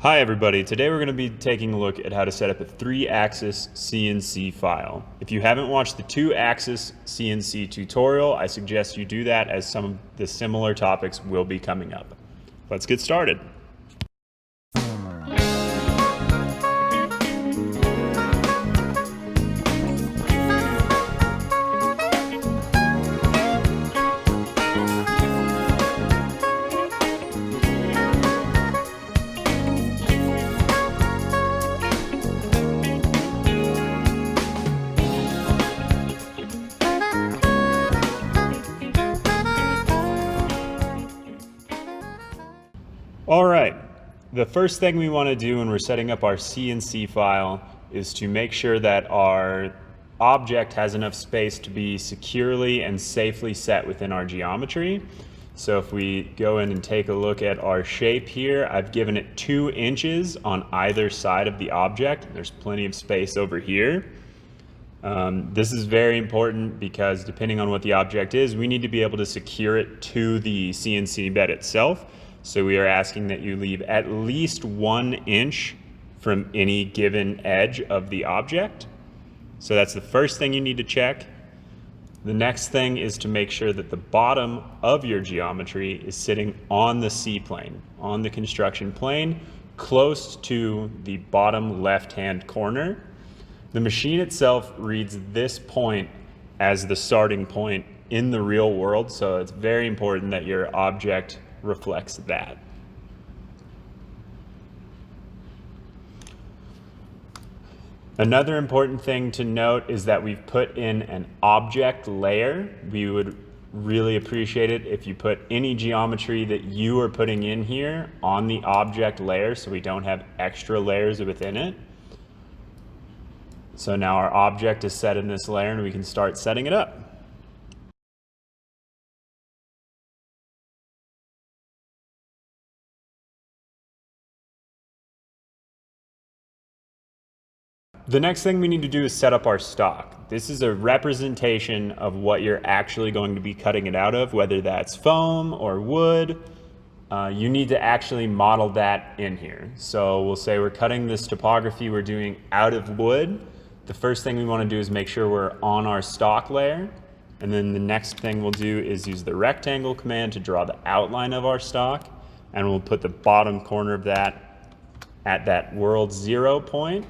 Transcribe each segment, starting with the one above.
Hi everybody, today we're going to be taking a look at how to set up a 3-axis CNC file. If you haven't watched the 2-axis CNC tutorial, I suggest you do that as some of the similar topics will be coming up. Let's get started. All right, the first thing we want to do when we're setting up our CNC file is to make sure that our object has enough space to be securely and safely set within our geometry. So if we go in and take a look at our shape here, I've given it 2 inches on either side of the object. There's plenty of space over here. This is very important because depending on what the object is, we need to be able to secure it to the CNC bed itself. So we are asking that you leave at least 1 inch from any given edge of the object. So that's the first thing you need to check. The next thing is to make sure that the bottom of your geometry is sitting on the C-plane, on the construction plane, close to the bottom left-hand corner. The machine itself reads this point as the starting point in the real world, so it's very important that your object reflects that. Another important thing to note is that we've put in an object layer. We would really appreciate it if you put any geometry that you are putting in here on the object layer so we don't have extra layers within it. So now our object is set in this layer and we can start setting it up. The next thing we need to do is set up our stock. This is a representation of what you're actually going to be cutting it out of, whether that's foam or wood. You need to actually model that in here. So we'll say we're cutting this topography we're doing out of wood. The first thing we want to do is make sure we're on our stock layer. And then the next thing we'll do is use the rectangle command to draw the outline of our stock. And we'll put the bottom corner of that at that world 0 point.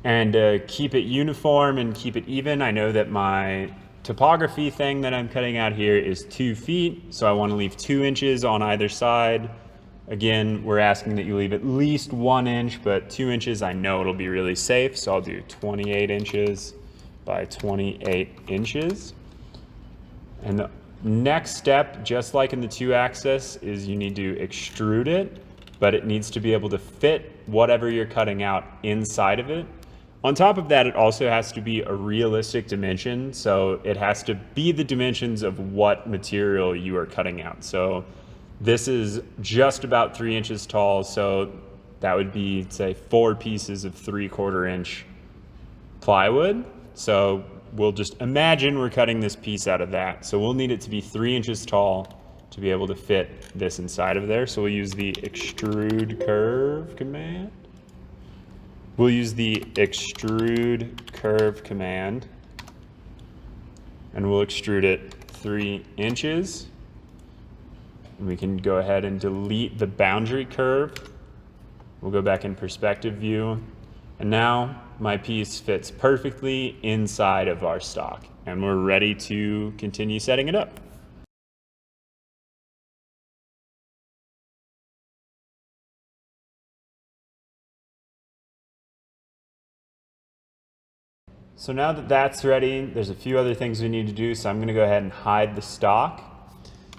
And to keep it uniform and keep it even, I know that my topography thing that I'm cutting out here is 2 feet, so I want to leave 2 inches on either side. Again, we're asking that you leave at least 1 inch, but 2 inches I know it'll be really safe, so I'll do 28 inches by 28 inches. And the next step, just like in the 2-axis, is you need to extrude it, but it needs to be able to fit whatever you're cutting out inside of it. On top of that, it also has to be a realistic dimension, so it has to be the dimensions of what material you are cutting out. So this is just about 3 inches tall, so that would be, say, 4 pieces of 3/4 inch plywood. So we'll just imagine we're cutting this piece out of that. So we'll need it to be 3 inches tall to be able to fit this inside of there. So we'll use the extrude curve command. We'll use the extrude curve command and we'll extrude it 3 inches. And we can go ahead and delete the boundary curve. We'll go back in perspective view. And now my piece fits perfectly inside of our stock and we're ready to continue setting it up. So now that that's ready, there's a few other things we need to do, so I'm going to go ahead and hide the stock.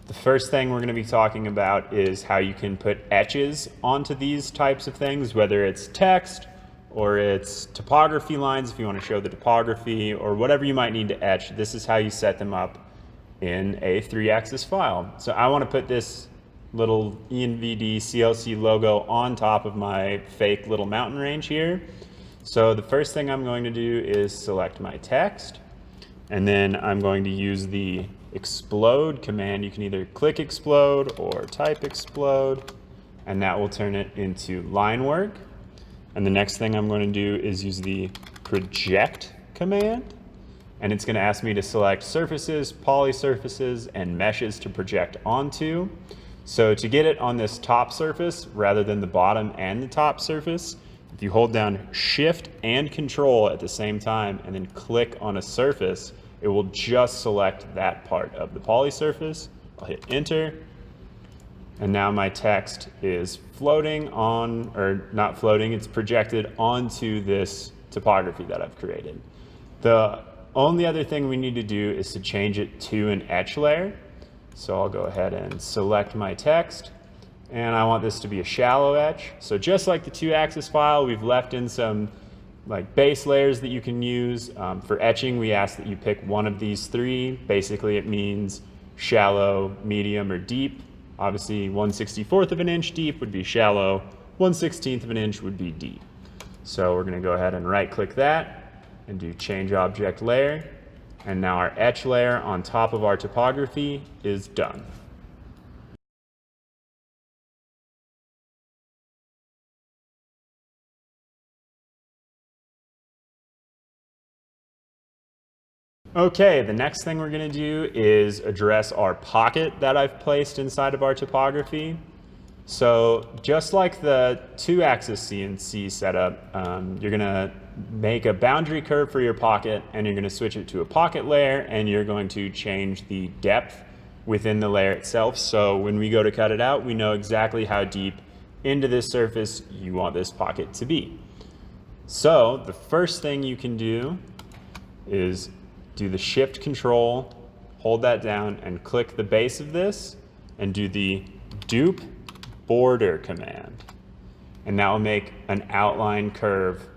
The first thing we're going to be talking about is how you can put etches onto these types of things, whether it's text or it's topography lines if you want to show the topography or whatever you might need to etch. This is how you set them up in a 3-axis file. So I want to put this little ENVD CLC logo on top of my fake little mountain range here. So the first thing I'm going to do is select my text, and then I'm going to use the explode command. You can either click explode or type explode. and that will turn it into line work. And the next thing I'm going to do is use the project command, and it's going to ask me to select surfaces, poly surfaces, and meshes to project onto. So to get it on this top surface rather than the bottom and the top surface, if you hold down Shift and Control at the same time and then click on a surface, it will just select that part of the poly surface. I'll hit Enter, and now my text is floating on, or not floating, it's projected onto this topography that I've created. The only other thing we need to do is to change it to an etch layer. So I'll go ahead and select my text, and I want this to be a shallow etch. So just like the 2-axis file, we've left in some like base layers that you can use. For etching, we ask that you pick one of these 3. Basically, it means shallow, medium, or deep. Obviously, 1/64 of an inch deep would be shallow, 1/16 of an inch would be deep. So we're going to go ahead and right-click that and do Change Object Layer. And now our etch layer on top of our topography is done. Okay, the next thing we're going to do is address our pocket that I've placed inside of our topography. So just like the 2-axis CNC setup, you're going to make a boundary curve for your pocket, and you're going to switch it to a pocket layer, and you're going to change the depth within the layer itself. So when we go to cut it out, we know exactly how deep into this surface you want this pocket to be. So the first thing you can do is do the Shift Control, hold that down, and click the base of this, and do the Dupe Border command. And that will make an outline curve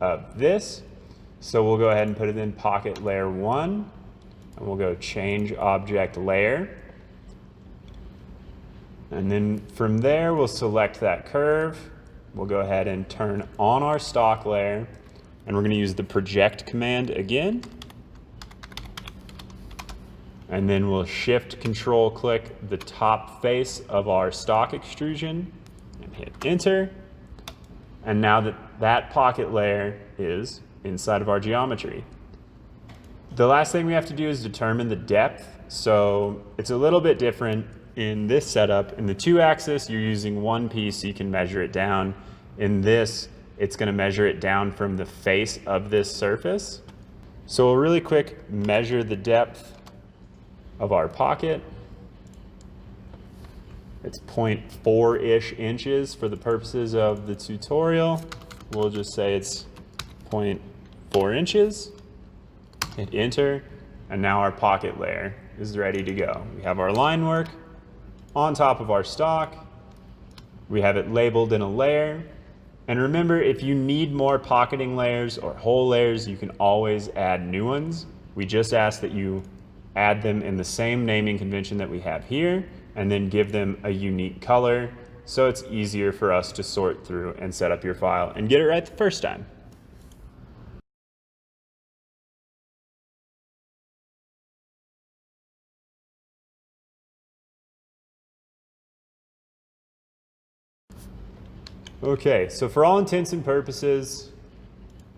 of this. So we'll go ahead and put it in pocket layer 1, and we'll go Change Object Layer. And then from there, we'll select that curve. We'll go ahead and turn on our stock layer, and we're going to use the Project command again. And then we'll Shift Control click the top face of our stock extrusion and hit Enter. And now that pocket layer is inside of our geometry. The last thing we have to do is determine the depth. So it's a little bit different in this setup. In the 2-axis, you're using one piece so you can measure it down. In this, it's going to measure it down from the face of this surface. So we'll really quick measure the depth of our pocket. It's 0.4-ish inches for the purposes of the tutorial. We'll just say it's 0.4 inches. Hit Enter, and now our pocket layer is ready to go. We have our line work on top of our stock. We have it labeled in a layer. And remember, if you need more pocketing layers or hole layers, you can always add new ones. We just ask that you add them in the same naming convention that we have here, and then give them a unique color so it's easier for us to sort through and set up your file and get it right the first time. Okay, so for all intents and purposes,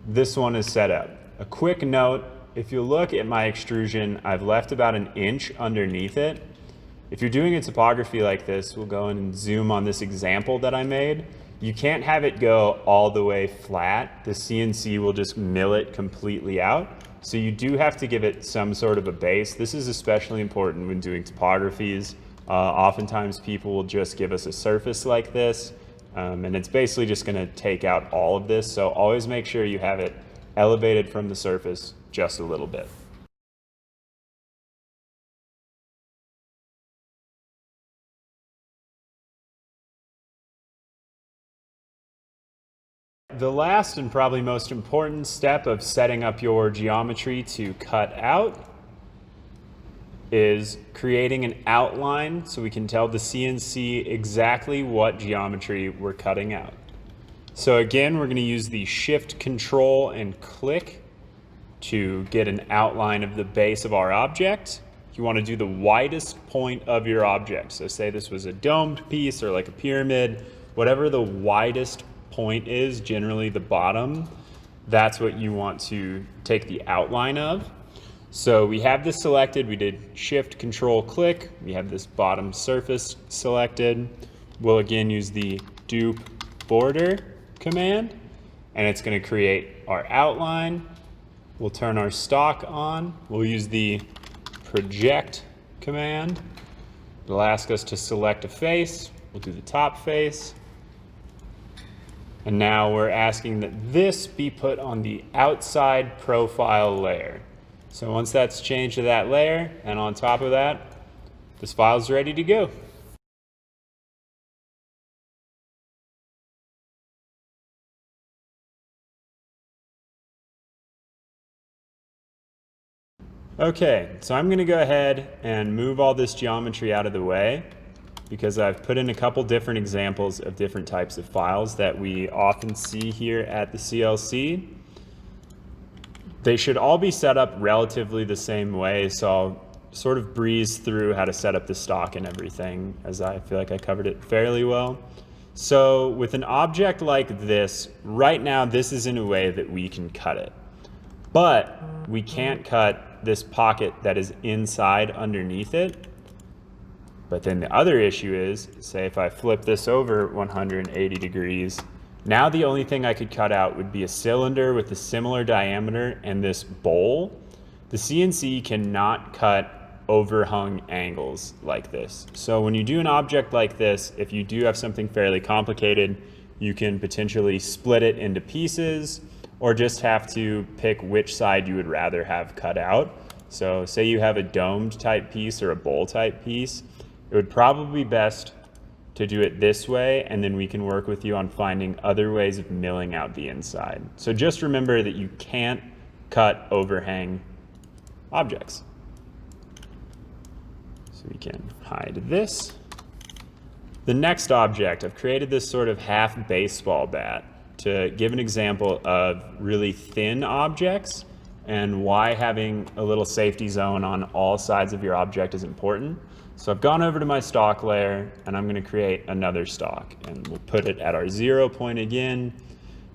this one is set up. A quick note, if you look at my extrusion, I've left about an inch underneath it. If you're doing a topography like this, we'll go in and zoom on this example that I made. You can't have it go all the way flat. The CNC will just mill it completely out. So you do have to give it some sort of a base. This is especially important when doing topographies. Oftentimes people will just give us a surface like this, and it's basically just going to take out all of this. So always make sure you have it elevated from the surface just a little bit. The last and probably most important step of setting up your geometry to cut out is creating an outline so we can tell the CNC exactly what geometry we're cutting out. So again, we're going to use the Shift, Control, and click to get an outline of the base of our object. you want to do the widest point of your object. So say this was a domed piece or like a pyramid, whatever the widest point is, generally the bottom, that's what you want to take the outline of. So we have this selected, we did Shift Control click, we have this bottom surface selected. We'll again use the dupe border command, and it's going to create our outline. We'll turn our stock on. We'll use the project command. It'll ask us to select a face. We'll do the top face. And now we're asking that this be put on the outside profile layer. So once that's changed to that layer, and on top of that, this file's ready to go. Okay, so I'm going to go ahead and move all this geometry out of the way because I've put in a couple different examples of different types of files that we often see here at the CLC. They should all be set up relatively the same way, so I'll sort of breeze through how to set up the stock and everything, as I feel like I covered it fairly well. So with an object like this, right now this is in a way that we can cut it. But we can't cut this pocket that is inside underneath it. But then the other issue is, say if I flip this over 180 degrees, now the only thing I could cut out would be a cylinder with a similar diameter and this bowl. The CNC cannot cut overhung angles like this. So when you do an object like this, if you do have something fairly complicated, you can potentially split it into pieces or just have to pick which side you would rather have cut out. So say you have a domed type piece or a bowl type piece, it would probably be best to do it this way, and then we can work with you on finding other ways of milling out the inside. So just remember that you can't cut overhang objects. So we can hide this. The next object, I've created this sort of half baseball bat to give an example of really thin objects and why having a little safety zone on all sides of your object is important. So I've gone over to my stock layer and I'm going to create another stock, and we'll put it at our 0 point again,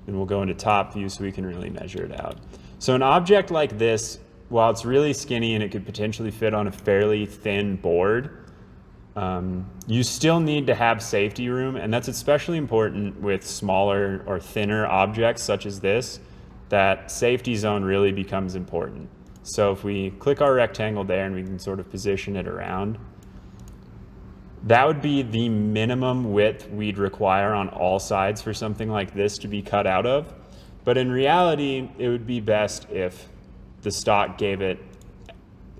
and we'll go into top view so we can really measure it out. So an object like this, while it's really skinny and it could potentially fit on a fairly thin board, you still need to have safety room, and that's especially important with smaller or thinner objects such as this. That safety zone really becomes important. So if we click our rectangle there and we can sort of position it around, that would be the minimum width we'd require on all sides for something like this to be cut out of. But in reality, it would be best if the stock gave it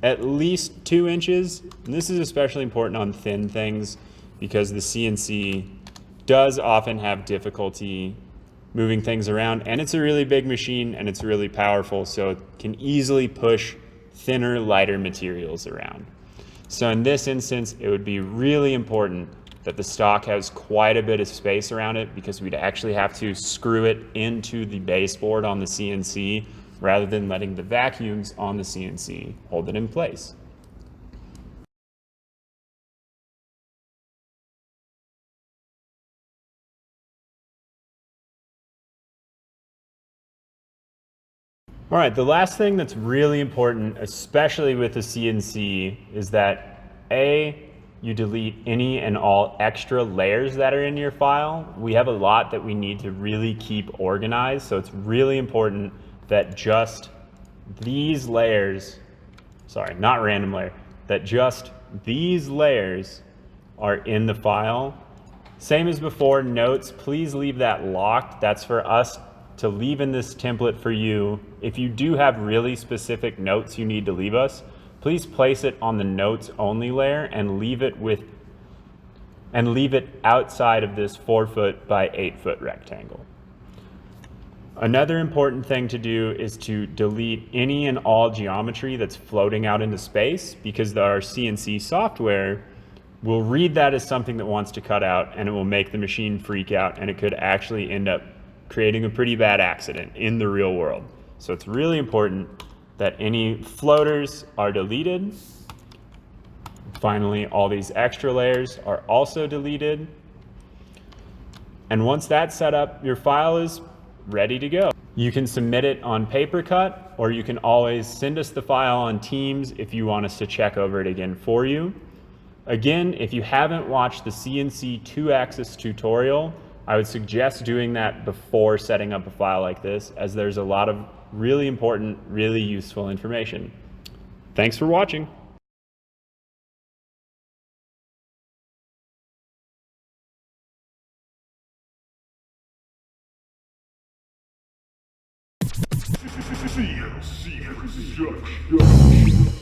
at least 2 inches. And this is especially important on thin things because the CNC does often have difficulty moving things around, and it's a really big machine and it's really powerful, so it can easily push thinner, lighter materials around. So in this instance, it would be really important that the stock has quite a bit of space around it because we'd actually have to screw it into the baseboard on the CNC rather than letting the vacuums on the CNC hold it in place. All right, the last thing that's really important, especially with the CNC, is that you delete any and all extra layers that are in your file. We have a lot that we need to really keep organized, so it's really important that just these layers, sorry, not random layer, that just these layers are in the file. Same as before, notes, please leave that locked. That's for us to leave in this template for you. If you do have really specific notes you need to leave us, please place it on the notes only layer and leave it outside of this 4-foot by 8-foot rectangle. Another important thing to do is to delete any and all geometry that's floating out into space, because our CNC software will read that as something that wants to cut out, and it will make the machine freak out, and it could actually end up creating a pretty bad accident in the real world. So it's really important that any floaters are deleted. Finally, all these extra layers are also deleted. And once that's set up, your file is ready to go. You can submit it on PaperCut, or you can always send us the file on Teams if you want us to check over it again for you. Again, if you haven't watched the CNC 2-axis tutorial, I would suggest doing that before setting up a file like this, as there's a lot of really important, really useful information. Thanks for watching. CNC construction.